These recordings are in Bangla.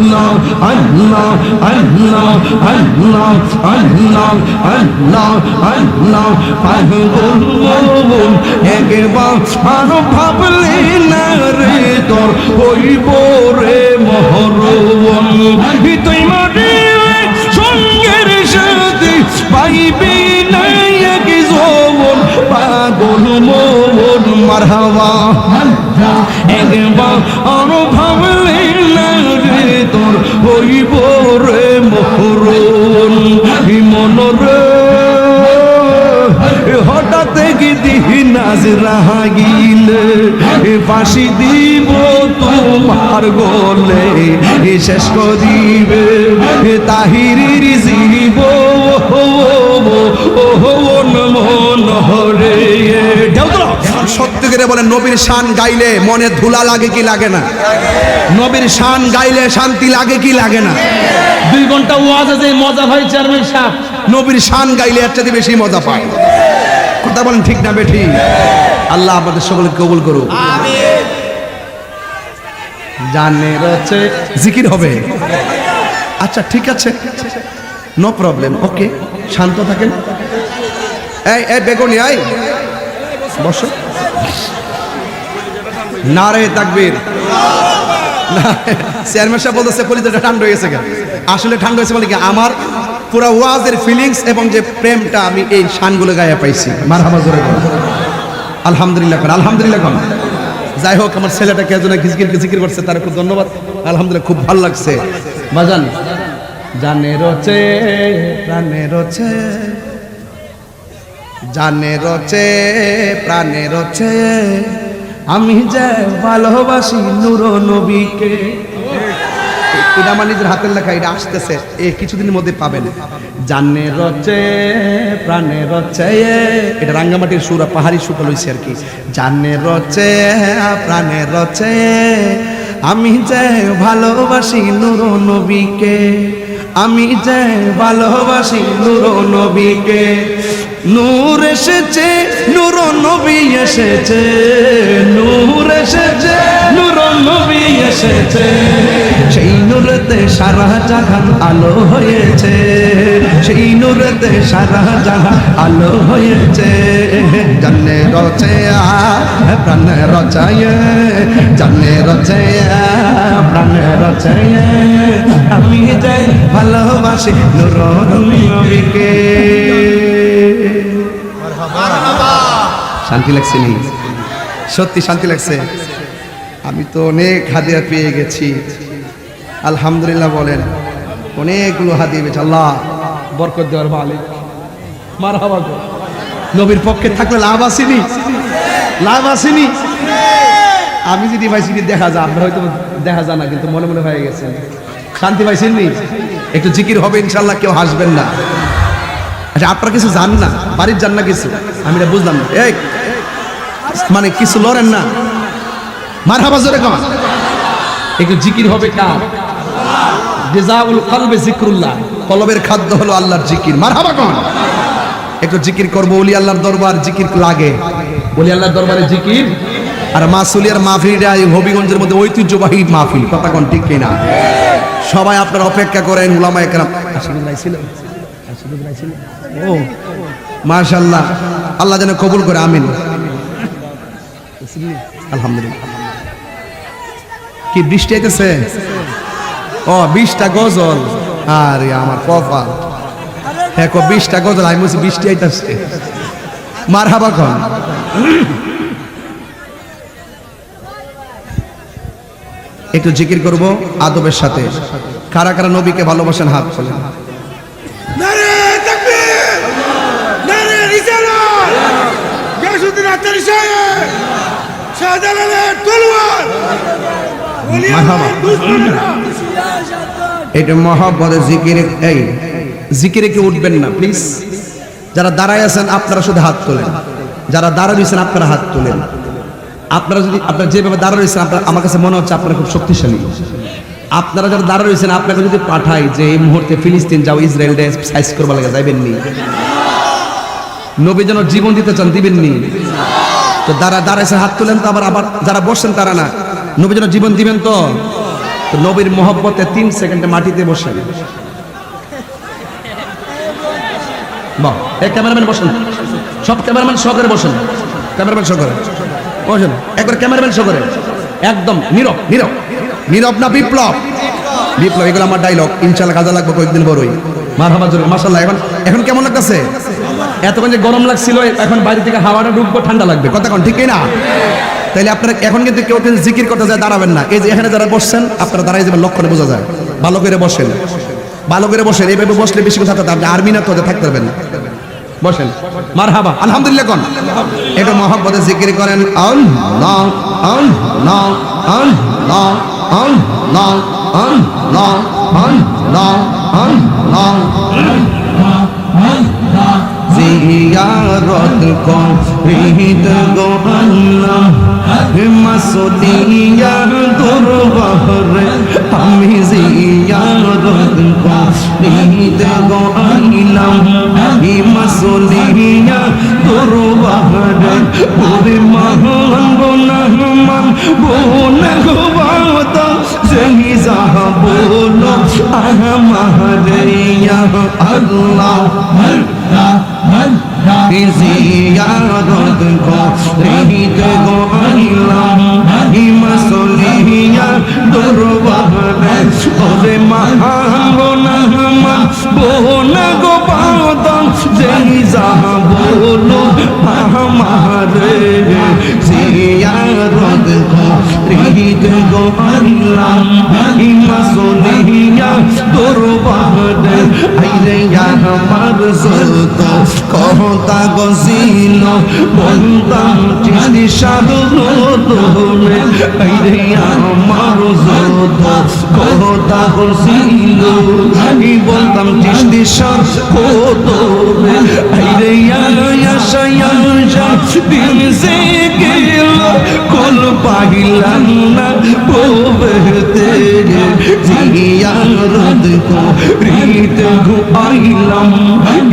আল্লাহ আল্লাহ আল্লাহ আল্লাহ আল্লাহ আল্লাহ আল্লাহ পাগল একবার আরো ভাবলি না রে তোর হইব রে মহরবন তুই মাটি সঙ্গের সাথে পাইবি না এক যৌবন পাগল মন মারহাবা একবার আরো ভাবলি না রে তোর হইব রে মহরবন মনরে হঠাৎ গিয়ে নাজরা গিলে ফাঁসি দিব তোমার গলে শেষ করিবে তাহিরির জীব মনহরে। সত্যি করে বলেন, নবীর শান গাইলে মনে ধুলা লাগে কি লাগে না? নবীর শান গাইলে শান্তি লাগে কি লাগে না? 2 ঘন্টা ওয়াজে যে মজা হয় চেয়ারম্যান সাহেব, নবীর শান গাইলে এর চেয়ে বেশি মজা পায়। কথা বলেন ঠিক না বেঠি? আল্লাহ আমাদের সকলকে কবুল করুক, আমিন। জানের হচ্ছে জিকির হবে। আচ্ছা ঠিক আছে, নো প্রবলেম, ওকে, শান্ত থাকেন। এই বেগুনি আই বসো। নারে তাকবীর। চেয়ারম্যান সাহেব বলতেছে কলিজাটা ঠান্ডা হয়ে গেছে। আসলে ঠান্ডা হয়েছে বলে কি, আমার পুরা ওয়াজের ফিলিংস এবং যে প্রেমটা আমি এই শানগুলো গায়ে পাইছি। মারহাবা জোরে বল, আলহামদুলিল্লাহ কর, আলহামদুলিল্লাহ কর। যাই হোক, আমার ছেলেটাকে একজন জিকির করছে, তার খুব ধন্যবাদ, আলহামদুলিল্লাহ, খুব ভালো লাগছে। বাজান জানে রচে প্রাণে রচে, জানে রচে প্রাণে রচে, আমি যে ভালোবাসি নূর নবীকে। এটা আমার নিজের হাতের লেখা, এটা আসতেছে, এই কিছুদিনের মধ্যে পাবেন। জানে রচে প্রাণে রচে, এটা রাঙ্গামাটির সুরা, পাহাড়ি সুরটা লইছে আর কি। জানে রচে প্রাণে রচে, আমি যে ভালোবাসি নূর নবীকে, আমি যে ভালোবাসি নূর নবীকে। নূর এসেছে, নূর নবী এসেছে, নূর এসেছে, নূর নবী এসেছে, সেই নূরেতে সারা জাহান আলো হয়েছে, সেই নূরেতে সারা জাহান আলো হয়েছে। জানে রচে প্রাণে রচায়, জানে রচে প্রাণে রচায়, আমি যাই ভালোবাসি নূর নবীকে। শান্তি লাগছে নি? সত্যি শান্তি লাগছে। আমি তো অনেক হাদিয়া পেয়ে গেছি, আলহামদুলিল্লাহ বলেন, অনেকগুলো হাদিয়া পেয়েছি। আল্লাহ বরকত দেওয়ার মালিক, মারহাবা। নবীর পক্ষে থাকলে লাভ আসেনি, লাভ আসেনি। আমি যদি পাইছি দেখা যায়, আপনার হয়তো দেখা যায় না, কিন্তু মনে মনে হয়ে গেছে। শান্তি পাইছেন নি? একটু জিকির হবে ইনশাল্লাহ, কেউ হাসবেন না। আচ্ছা আপনারা কিছু জান না, বাড়ির যান না কিছু, আমি এটা বুঝলাম না। এই মানে কিছু লড়েন না, মারহাবা জোরে কন। একটু জিকির হবে কার? জাযাউল কলবে যিকরুল্লাহ, কলবের খাদ্য হলো আল্লাহর জিকির। মারহাবা কন। একটু জিকির করবো, ওলি আল্লাহর দরবার জিকির লাগে, ওলি আল্লাহর দরবারে জিকির। আর মাসুলিয়ার মাহফিলটা এই হবিগঞ্জের মধ্যে ঐতিহ্যবাহী মাহফিল, কথা কোন ঠিক কিনা? সবাই আপনারা অপেক্ষা করেন, উলামায়ে কেরাম ছিল। ও মাশাআল্লাহ, আল্লাহ যেন কবুল করে, আমিন। আলহামদুলিল্লাহ। কি বৃষ্টি আইতেছে? ও 20টা গজল, আরে আমার কপাল। হ্যাঁ 20টা গজল, আমি বলছি বৃষ্টি আইতেছে। মারহাবা কোন। একটু জিকির করব আদবের সাথে। কারা কারা নবীকে ভালোবাসেন হাত তোলেন। নারে তাকবীর, নারে রিসালাত, গায়সুদ্দিন আত্তারি সাহেব, শাহজালালের তলোয়ার, মারহাবা। এটা মহব্বতে জিকির। এই জিকিরে কি উঠবেন না প্লিজ? যারা দাঁড়ায় আছেন আপনারা শুধু হাত তোলেন, যারা দাঁড়ায় রয়েছেন আপনারা হাত তোলেন। আপনারা যদি, আপনারা যেভাবে দাঁড়ায় রয়েছেন, আপনারা, আমার কাছে মনে হচ্ছে আপনারা খুব শক্তিশালী। আপনারা যারা দাঁড়ায় রয়েছেন, আপনাকে যদি পাঠাই যে এই মুহূর্তে ফিলিস্তিন যাও, ইসরায়েল সাইজ করবার লাগে, যাইবেন নি? নবী যেন জীবন দিতে চান, দিবেন নি? তো দাঁড়াইছেন হাত তুলেন তো। আবার যারা বসছেন তারা না, নবী যেন জীবন দিবেন তো। তো নবীর মহব্বতে 3 সেকেন্ডে মাটিতে বসেন। বাহ, এই ক্যামেরাম্যান বসেন, সব ক্যামেরাম্যান সহকারে বসেন, ক্যামেরাম্যান সহকারে বসেন, একবার ক্যামেরাম্যান সহকারে, একদম নীরব নীরব নীরব না বিপ্লব, বিপ্লব এগুলো আমার ডায়লগ, ইনশাআল্লাহ কাজে লাগবে কয়েকদিন বড়ই। মারহাবা জোরে মাশাআল্লাহ। এখন কেমন লাগতেছে? এতক্ষণ যে গরম লাগছিল, এখন বাইরে থেকে হাওয়াটা ঢুকবো, ঠান্ডা লাগবে, কথা কোন ঠিক না? তাইলে আপনারা এখন কিন্তু কেউ কিন্তু জিকির করতে যায় দাঁড়াবেন না। এই যে এখানে যারা বসছেন আপনারা দাঁড়াই যাবেন, লক্ষণে বোঝা যায়। ভালো করে বসেন, ভালো করে বসেন, এইভাবে বসলে বেশি কথা থাকতে আপনি আর্মি না তো থাকতে পারবেন না। বসেন, মারহাবা, আলহামদুলিল্লাহ কোন এটা মহব্বতে জিকির করেন। আল্লাহ আল্লাহ আল্লাহ আল্লাহ আল্লাহ আল্লাহ আল্লাহ জিয়ারত করিত গো আল্লাহ মাসুদিয়া দরবারে আমি জিয়ারত করিত গো আল্লাহ মাসুদিয়া দরবারে ওরে মহান গুনাহমান গুনাহ বাত যেই যাহা বলো আমারে ইয়া আল্লাহ জিয়ারত করিত গো আল্লাহ মাসুদিয়া দরবারে ওরে মহান গুনাহমান গুনাহ বাত যেই যাহা বলো আমারে জিয়ারত করিত গো আল্লাহ মাসুদিয়া দরবারে আইরে আমার যত কথা গজিল বলতাম চিনি সাধুরে আইরে আমার যত কথা গজিল আমি বলতাম চিনি সাধুরে আইরে দিন সে গেল কল পাইলাম না বলতে জিয়ারত করিত গো আইলাম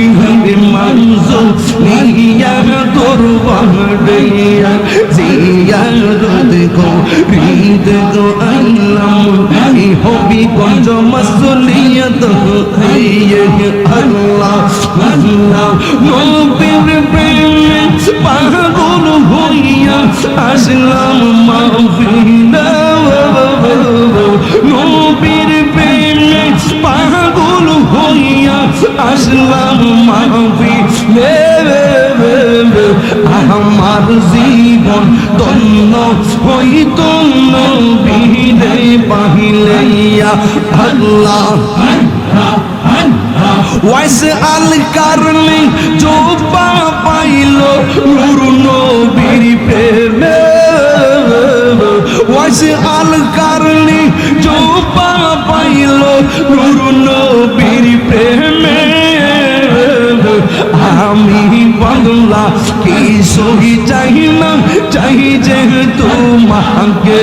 ইহারে মঞ্জুর নিয়া দরবারে জিয়ারত করিত গো আইলাম ই হবি গঞ্জ মাসুলিয়ত আল্লাহ আল্লাহ নবীর প্রেমে পাগল হইয়া আসলাম মাহফিলে নবীর প্রেমে পাগল হইয়া আসলাম মাহফিলে আমার জীবন ধন্য হইত নবীরে পাহিলে আল্লাহ ওয়াইস আল কারনি জোবা পাইল নূর নবীর প্রেমে ওয়াইস আল কারনি জোবা পাইল নূর নবীর প্রেমে আমি বাংলা কি সহি চাই না চাই যে তোমাকে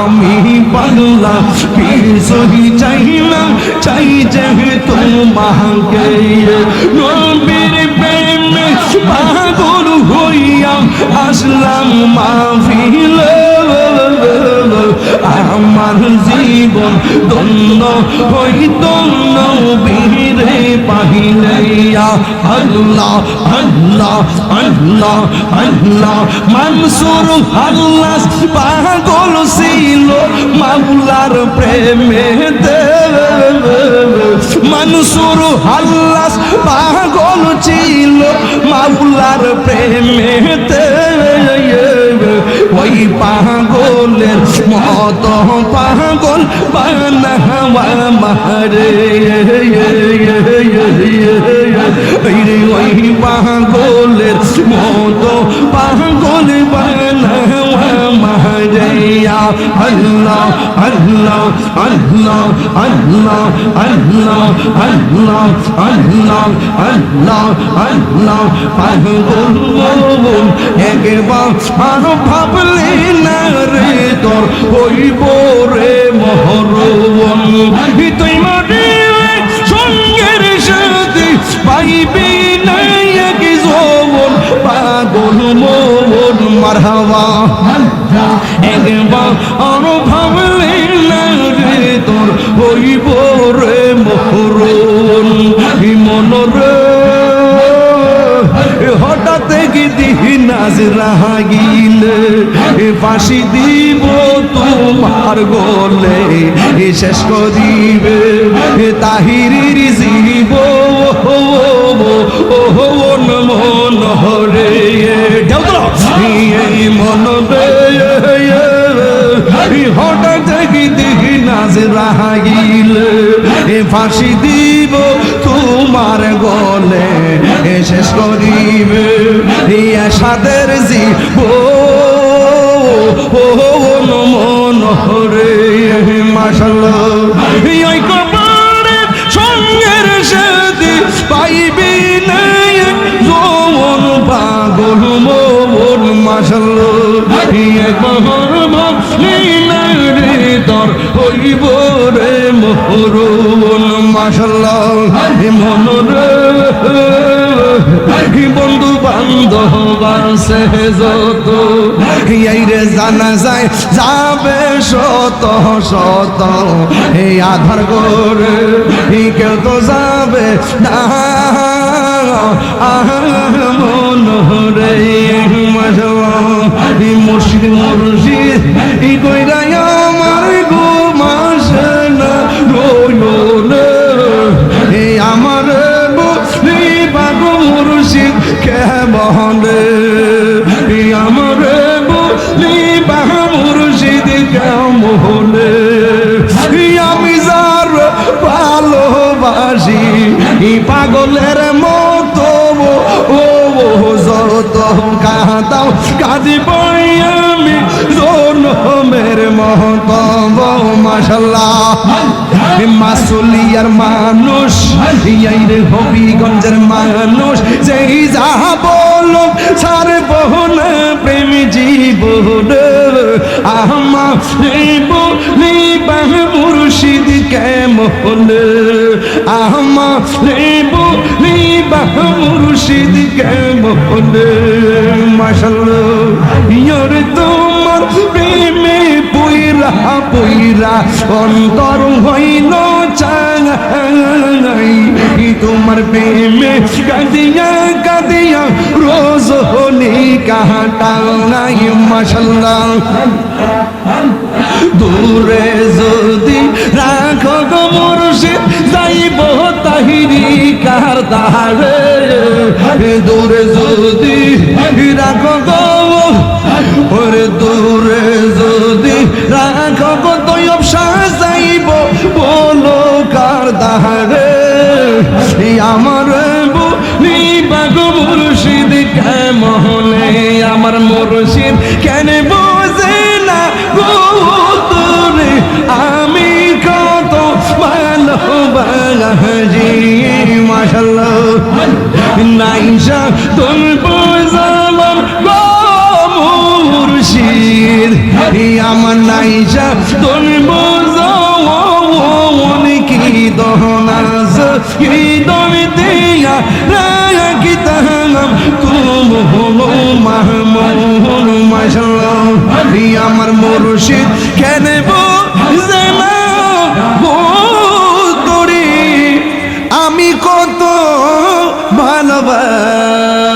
আমি বাংলা কি সহি চাই না চাই যে তোমাকে নবীর প্রেমে পাগল হইয়া আসলাম মাহফিলে আমার জীবন ধন্য হইত নবীরে পাহিলে আল্লাহ আল্লাহ আল্লাহ আল্লাহ মনসুর আল্লাহ পাগল ছিল মাওলার প্রেমেতে মনসুর আল্লাহ পাগল ছিল মাওলার প্রেমেতে ওই পাগলের মত পাগল বানাওয়া মারে ওই পাগলের মত পাগল বানাওয়া মারে আল্লাহ আল্লাহ আল্লাহ আল্লাহ আল্লাহ আল্লাহ আল্লাহ আল্লাহ আল্লাহ পাগল একবার আরো ভাবলে না রে তোর হইব রে মহরবন তুই মারিলে সঙ্গের সাথে পাইবি না এক যৌবন পাগল মন মারহাবা একবার আরো রাগিলে ফাঁসি দিব তোমার গলে শেষ করিবে তাহিরির জীব মন হরে মন হঠাৎ দেখি নাজ রাগিলে ফাঁসি দিব তোমার গলে শেষ করিবে সাদের জীব মন হরে মাশাআল্লাহ ওই কবরে সঙ্গের সাথে পাইবি না যৌবন পাগল মন মাশাআল্লাহ একবার ভাবলিনারে তোর হইব রে মোহরুন মাশাআল্লাহ মন রে বন্ধু বান্ধব আছে যত এই রে জানা যায় যাবে শত শত এই আধার করে কেউ তো যাবে না মন রে মুর্শিদ মুর্শিদ এই কইরাই আমার ঘুমাসে না রইল রে আমার মুর্শিদ কেমন আমার বলি বাহা মুর্শিদ কেমন আমি যার ভালোবাসি পাগলের মতো ও যত কাঁদাও কাঁদিব আমি জনমের মত মাশাআল্লাহ মাসুলিয়ার মানুষ এই রে হবিগঞ্জের মানুষ যেই যাহা বলো ছাড়ব না প্রেম জীবন আমার বলি বাহ মুর্শিদ কেমন আমার বলি বাহ মুর্শিদ কেমন মাশাআল্লাহ ইয়র তোমার প্রেমে পুইরা পুইরা অন্তর হইল চাই তোমার প্রেমে কাঁদিয়া কাঁদিয়া রোজ হলি কাটাই মাশাআল্লাহ দূরে যদি রাখো গো মুর্শিদ যাইব তাহিরি কার দারে দূরে যদি রাখো গো ওরে দূরে যদি রাখো গো তয়ব সাজাইব বলো কার দারে আমার বলি বাগো মুর্শিদ কেমনে আমার মুর্শিদ কেন বোঝে না গো তোরে আমি কত ভালোবাসি মাশাআল্লাহ নাইসা তোর বোঝালাম গো মুর্শিদ আমার নাইসা তোর বোঝাও কি দহনাস কি দমি দিয়া রাখি তাহাম তুম মাহমুদ মাশাআল্লাহ আমার মুর্শিদ কেন বোঝে না তোরে আমি কত ভালোবাসি